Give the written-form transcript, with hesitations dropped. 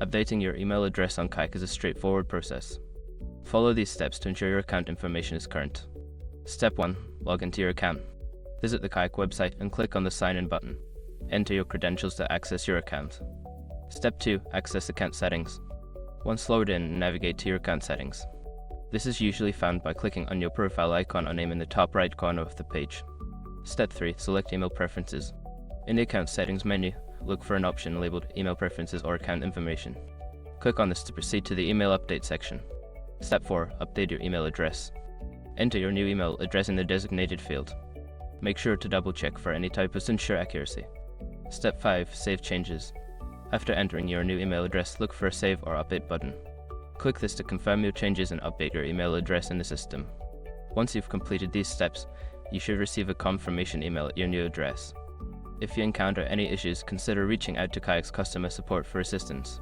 Updating your email address on Kayak is a straightforward process. Follow these steps to ensure your account information is current. Step 1. Log into your account. Visit the Kayak website and click on the Sign In button. Enter your credentials to access your account. Step 2. Access account settings. Once logged in, navigate to your account settings. This is usually found by clicking on your profile icon or name in the top right corner of the page. Step 3. Select email preferences. In the account settings menu, look for an option labeled Email Preferences or Account Information. Click on this to proceed to the Email Update section. Step 4. Update your email address. Enter your new email address in the designated field. Make sure to double check for any typos to ensure accuracy. Step 5. Save changes. After entering your new email address, look for a Save or Update button. Click this to confirm your changes and update your email address in the system. Once you've completed these steps, you should receive a confirmation email at your new address. If you encounter any issues, consider reaching out to Kayak's customer support for assistance.